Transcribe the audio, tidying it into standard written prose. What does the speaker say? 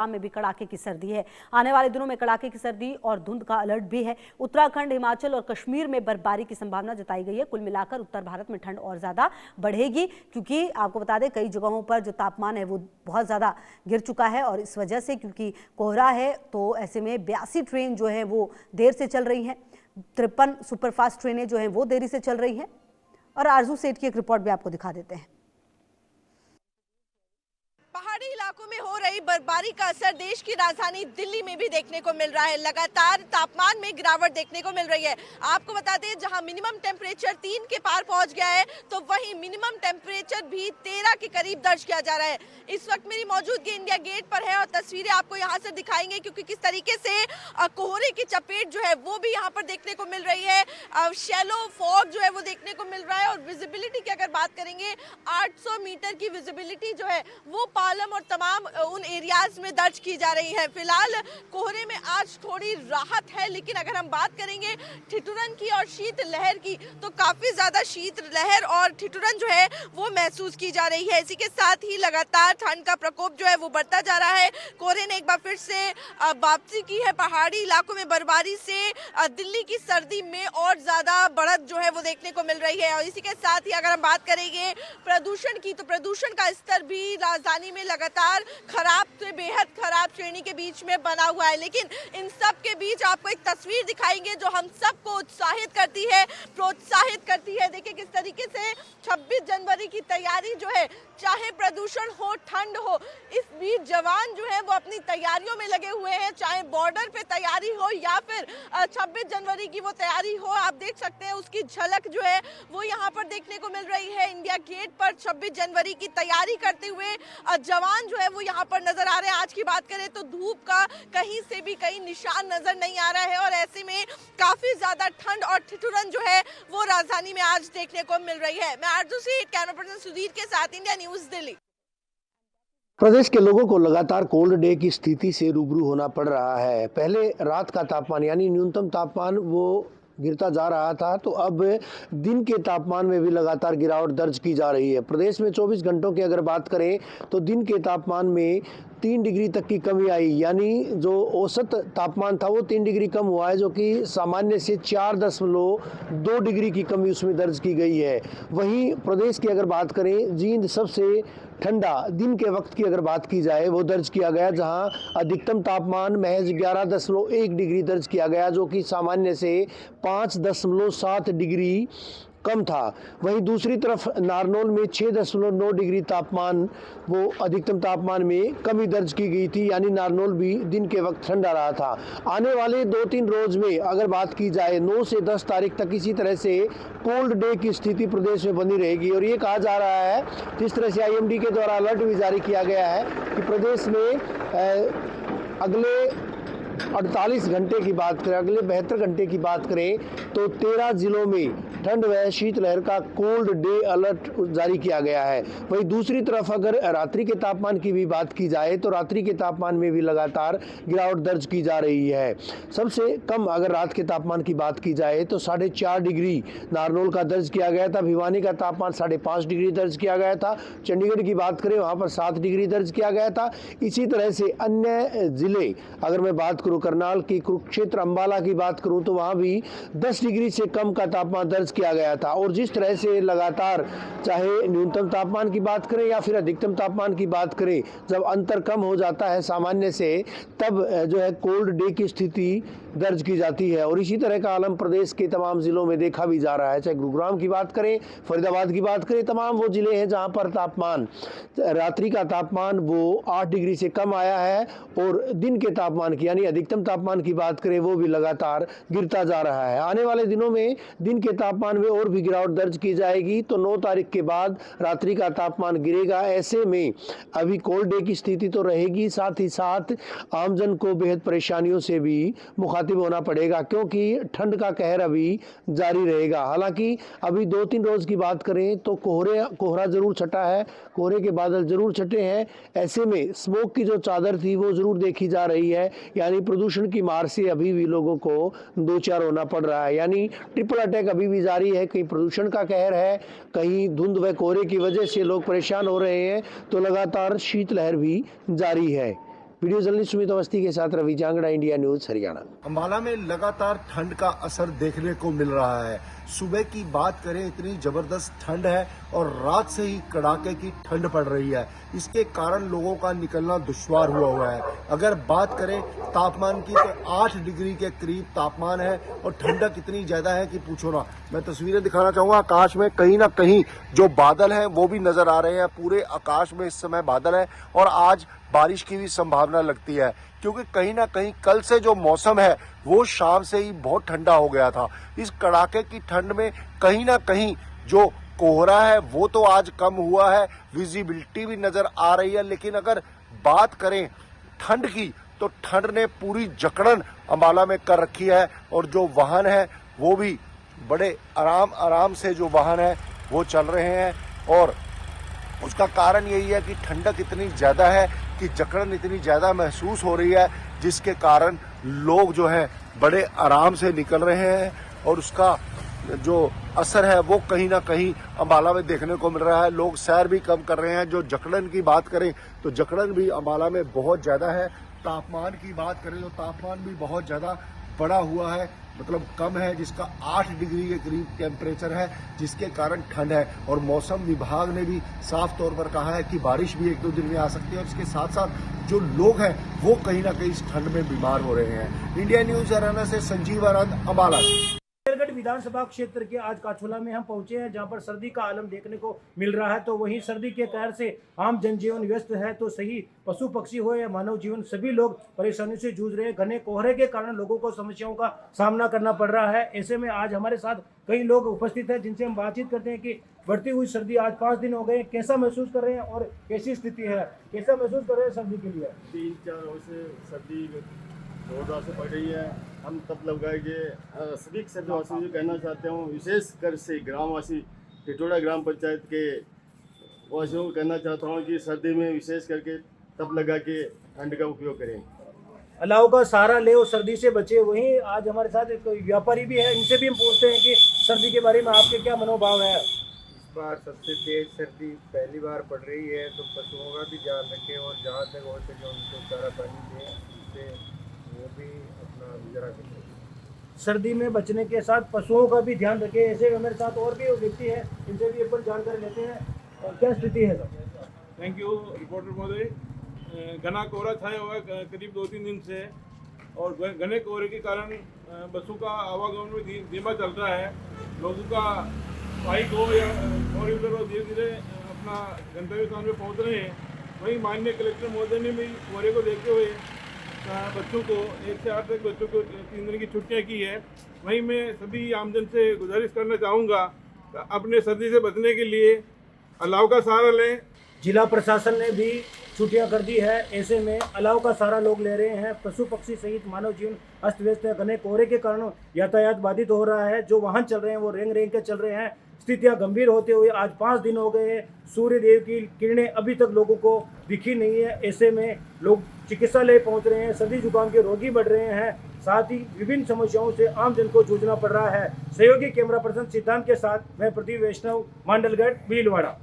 में भी कड़ाके की सर्दी है। आने वाले दिनों में कड़ाके की सर्दी और धुंध का अलर्ट भी है। उत्तराखंड, हिमाचल और कश्मीर में बर्फबारी की संभावना जताई गई है। कुल मिलाकर उत्तर भारत में ठंड और ज्यादा बढ़ेगी, क्योंकि आपको बता दें कई जगहों पर जो तापमान है वो बहुत ज्यादा गिर चुका है और इस वजह से क्योंकि कोहरा है तो ऐसे में 82 ट्रेन जो है वो देर से चल रही हैं। 53 सुपरफास्ट ट्रेनें जो हैं वो देरी से चल रही हैं। और आरजू सेठ की एक रिपोर्ट भी आपको दिखा देते हैं। पहाड़ी इलाकों में हो रही बर्फबारी का असर देश की राजधानी दिल्ली में भी देखने को मिल रहा है। लगातार तापमान में गिरावट देखने को मिल रही है। आपको बता दें, जहां मिनिमम टेम्परेचर 3 के पार पहुंच गया है तो वहीं मिनिमम टेम्परेचर भी 13 के करीब दर्ज किया जा रहा है। इस वक्त मेरी मौजूदगी इंडिया गेट पर है और तस्वीरें आपको यहाँ से दिखाएंगे, क्योंकि किस तरीके से कोहरे की चपेट जो है वो भी यहाँ पर देखने को मिल रही है। शैलो फॉग जो है वो देखने को मिल रहा है और विजिबिलिटी की अगर बात करेंगे, 800 मीटर की विजिबिलिटी जो है वो पालम और तमाम उन एरियाज में दर्ज की जा रही है। फिलहाल कोहरे में आज थोड़ी राहत है, लेकिन अगर हम बात करेंगे ठिठुरन की और शीत लहर की, तो काफी ज्यादा शीत लहर और ठिठुरन जो है वो महसूस की जा रही है। इसी के साथ ही लगातार ठंड का प्रकोप जो है वो बढ़ता जा रहा है। कोहरे ने एक बार फिर से वापसी की है। पहाड़ी इलाकों में बर्फबारी से दिल्ली की सर्दी में और ज्यादा बढ़त जो है वो देखने को मिल रही है। और इसी के साथ ही अगर हम बात करेंगे प्रदूषण की, तो प्रदूषण का स्तर भी राजधानी में लगातार खराब से बेहद खराब श्रेणी के बीच में बना हुआ है। लेकिन इन सब के बीच आपको एक तस्वीर दिखाएंगे जो हम सबको उत्साहित करती है, प्रोत्साहित करती है। देखिए किस तरीके से 26 जनवरी की तैयारी जो है, चाहे प्रदूषण हो, ठंड हो, इस बीच जवान जो है वो अपनी तैयारियों में लगे हुए हैं। चाहे बॉर्डर पे तैयारी हो या फिर 26 जनवरी की वो तैयारी हो, आप देख सकते हैं उसकी झलक जो है वो यहाँ पर देखने को मिल रही है। इंडिया गेट पर 26 जनवरी की तैयारी करते हुए जवान जो है वो यहाँ पर नजर आ रहे हैं। आज की बात करें तो धूप का कहीं से भी कहीं निशान नजर नहीं आ रहा है और ऐसे में काफी ज्यादा ठंड और ठिठुरन जो है वो राजधानी में आज देखने को मिल रही है। मैं आरजू से कैमरा पर्सन सुधीर के साथ, इंडिया न्यूज दिल्ली। प्रदेश के लोगों को लगातार कोल्ड डे की स्थिति से रूबरू होना पड़ रहा है। पहले रात का तापमान यानी न्यूनतम तापमान वो गिरता जा रहा था, तो अब दिन के तापमान में भी लगातार गिरावट दर्ज की जा रही है। प्रदेश में 24 घंटों की अगर बात करें तो दिन के तापमान में 3 डिग्री तक की कमी आई, यानी जो औसत तापमान था वो 3 डिग्री कम हुआ है, जो कि सामान्य से 4.2 डिग्री की कमी उसमें दर्ज की गई है। वहीं प्रदेश की अगर बात करें, जींद सबसे ठंडा दिन के वक्त की अगर बात की जाए वो दर्ज किया गया, जहां अधिकतम तापमान महज 11.1 डिग्री दर्ज किया गया, जो कि सामान्य से 5.7 डिग्री कम था। वहीं दूसरी तरफ नारनौल में 6.9 डिग्री तापमान वो अधिकतम तापमान में कमी दर्ज की गई थी, यानी नारनौल भी दिन के वक्त ठंडा रहा था। आने वाले 2-3 रोज में अगर बात की जाए 9 से 10 तारीख तक इसी तरह से कोल्ड डे की स्थिति प्रदेश में बनी रहेगी। और ये कहा जा रहा है, जिस तरह से IMD के द्वारा अलर्ट भी जारी किया गया है कि प्रदेश में अगले 48 घंटे की बात करें, अगले 72 घंटे की बात करें तो 13 जिलों में ठंड व शीतलहर का कोल्ड डे अलर्ट जारी किया गया है। वहीं दूसरी तरफ अगर रात्रि के तापमान की भी बात की जाए तो रात्रि के तापमान में भी लगातार गिरावट दर्ज की जा रही है। सबसे कम अगर रात के तापमान की बात की जाए तो 4.5 डिग्री नारनौल का दर्ज किया गया था। भिवानी का तापमान 5.5 डिग्री दर्ज किया गया था। चंडीगढ़ की बात करें वहाँ पर 7 डिग्री दर्ज किया गया था। इसी तरह से अन्य जिले, अगर मैं बात करूँ करनाल की, कुरुक्षेत्र, अंबाला की बात करूं तो वहां भी 10 डिग्री से कम का तापमान दर्ज किया गया था। और जिस तरह से लगातार चाहे न्यूनतम तापमान की बात करें या फिर अधिकतम तापमान की बात करें, जब अंतर कम हो जाता है सामान्य से, तब जो है कोल्ड डे की स्थिति दर्ज की जाती है। और इसी तरह का आलम प्रदेश के तमाम जिलों में देखा भी जा रहा है। चाहे गुरुग्राम की बात करें, फरीदाबाद की बात करें, तमाम वो जिले हैं जहां पर तापमान, रात्रि का तापमान वो 8 डिग्री से कम आया है और दिन के तापमान की यानी अधिकतम तापमान की बात करें वो भी लगातार गिरता जा रहा है। आने वाले दिनों में दिन के तापमान में और भी गिरावट दर्ज की जाएगी, तो 9 तारीख के बाद रात्रि का तापमान गिरेगा। ऐसे में अभी कोल्ड डे की स्थिति तो रहेगी, साथ ही साथ आमजन को बेहद परेशानियों से भी मुखातिब होना पड़ेगा, क्योंकि ठंड का कहर अभी जारी रहेगा। हालांकि अभी 2-3 रोज की बात करें तो कोहरा जरूर छटा है, कोहरे के बादल जरूर छटे हैं। ऐसे में स्मोक की जो चादर थी वो जरूर देखी जा रही है, यानी प्रदूषण की मार से अभी भी लोगों को दो चार होना पड़ रहा है। यानी ट्रिपल अटैक अभी भी जारी है। कहीं प्रदूषण का कहर है, कहीं धुंध व कोहरे की वजह से लोग परेशान हो रहे हैं, तो लगातार शीतलहर भी जारी है। वीडियो जर्नलिस्ट सुमित अवस्थी के साथ रवि जांगड़ा, इंडिया न्यूज, हरियाणा। अंबाला में लगातार ठंड का असर देखने को मिल रहा है। सुबह की बात करें, इतनी जबरदस्त ठंड है और रात से ही कड़ाके की ठंड पड़ रही है। इसके कारण लोगों का निकलना दुश्वार हुआ है। अगर बात करें तापमान की, तो 8 डिग्री के करीब तापमान है और ठंडक इतनी ज्यादा है कि पूछो ना। मैं तस्वीरें दिखाना चाहूंगा। आकाश में कहीं ना कहीं जो बादल हैं वो भी नजर आ रहे हैं। पूरे आकाश में इस समय बादल है और आज बारिश की भी संभावना लगती है, क्योंकि कहीं ना कहीं कल से जो मौसम है वो शाम से ही बहुत ठंडा हो गया था। इस कड़ाके की ठंड में कहीं ना कहीं जो कोहरा है वो तो आज कम हुआ है, विजिबिलिटी भी नजर आ रही है। लेकिन अगर बात करें ठंड की, तो ठंड ने पूरी जकड़न अंबाला में कर रखी है और जो वाहन है वो भी बड़े आराम से जो वाहन है वो चल रहे हैं। और उसका कारण यही है कि ठंडक इतनी ज्यादा है कि जकड़न इतनी ज्यादा महसूस हो रही है, जिसके कारण लोग जो है बड़े आराम से निकल रहे हैं और उसका जो असर है वो कहीं ना कहीं अंबाला में देखने को मिल रहा है। लोग सैर भी कम कर रहे हैं। जो जकड़न की बात करें तो जकड़न भी अंबाला में बहुत ज्यादा है। तापमान की बात करें तो तापमान भी बहुत ज्यादा बढ़ा हुआ है, मतलब कम है, जिसका 8 डिग्री के करीब टेम्परेचर है, जिसके कारण ठंड है। और मौसम विभाग ने भी साफ तौर पर कहा है कि बारिश भी 1-2 दिन में आ सकती है और इसके साथ साथ जो लोग हैं वो कहीं ना कहीं इस ठंड में बीमार हो रहे हैं। इंडिया न्यूज हरियाणा से संजीव आनंद, अंबाला। शेरगढ़ विधानसभा क्षेत्र के आज काछोला में हम पहुंचे हैं, जहां पर सर्दी का आलम देखने को मिल रहा है। तो वहीं सर्दी के कहर से आम जनजीवन व्यस्त है, तो सही पशु पक्षी हो या मानव जीवन, सभी लोग परेशानी से जूझ रहे हैं। घने कोहरे के कारण लोगों को समस्याओं का सामना करना पड़ रहा है। ऐसे में आज हमारे साथ कई लोग उपस्थित हैं, जिनसे हम बातचीत करते हैं कि बढ़ती हुई सर्दी, आज 5 दिन हो गए, कैसा महसूस कर रहे हैं और कैसी स्थिति है, कैसा महसूस कर रहे हैं सर्दी के लिए? 3-4 रोज से सर्दी जोरदार से पड़ रही है। हम तब लगाएंगे सभी क्षेत्रवासी जो कहना चाहते हूँ, विशेषकर से ग्रामवासी टिटोड़ा ग्राम पंचायत के वासियों को कहना चाहता हूँ कि सर्दी में विशेष करके तब लगा के ठंड का उपयोग करें। अलाव का सहारा ले और सर्दी से बचे। वहीं आज हमारे साथ एक व्यापारी भी है, इनसे भी हम पूछते हैं कि सर्दी के बारे में आपके क्या मनोभाव है। इस बार सबसे तेज सर्दी पहली बार पड़ रही है, तो पशुओं का भी ध्यान रखें और जहाँ तक हो सके उनको चारा पानी दें, जिससे वो भी अपना गुजारा करें। सर्दी में बचने के साथ पशुओं का भी ध्यान रखें। ऐसे मेरे साथ और भी व्यक्ति हैं, इनसे भी अपन जानकारी लेते हैं। और क्या स्थिति है सर? थैंक यू रिपोर्टर महोदय। घना कोहरा छाया हुआ है करीब 2-3 दिन से, और घने कोहरे के कारण बसों का आवागमन में धीमा चल रहा है। लोगों का बाइक हो या 4 व्हीलर हो, धीरे धीरे अपना गंतव्य स्थान पे पहुंच रहे हैं। वहीं माननीय कलेक्टर महोदय ने भी कोहरे को देखते हुए बच्चों को 1 से 8 तक बच्चों को 3 दिन की छुट्टियां की है। वहीं मैं सभी आमजन से गुजारिश करना चाहूँगा, अपने सर्दी से बचने के लिए अलाव का सहारा लें। जिला प्रशासन ने भी छुट्टियां कर दी है। ऐसे में अलाव का सहारा लोग ले रहे हैं। पशु पक्षी सहित मानव जीवन अस्त व्यस्त है। घने कोहरे के कारण यातायात बाधित हो रहा है। जो वाहन चल रहे हैं वो रेंग रेंग के चल रहे हैं। स्थितियां गंभीर होते हुए आज 5 दिन हो गए हैं। सूर्य देव की किरणें अभी तक लोगों को दिखी नहीं है। ऐसे में लोग चिकित्सालय पहुंच रहे हैं। सर्दी जुकाम के रोगी बढ़ रहे हैं। साथ ही विभिन्न समस्याओं से आम जन को जूझना पड़ रहा है। सहयोगी कैमरा पर्सन सिद्धांत के साथ मैं प्रदीप वैष्णव, मांडलगढ़, भीलवाड़ा।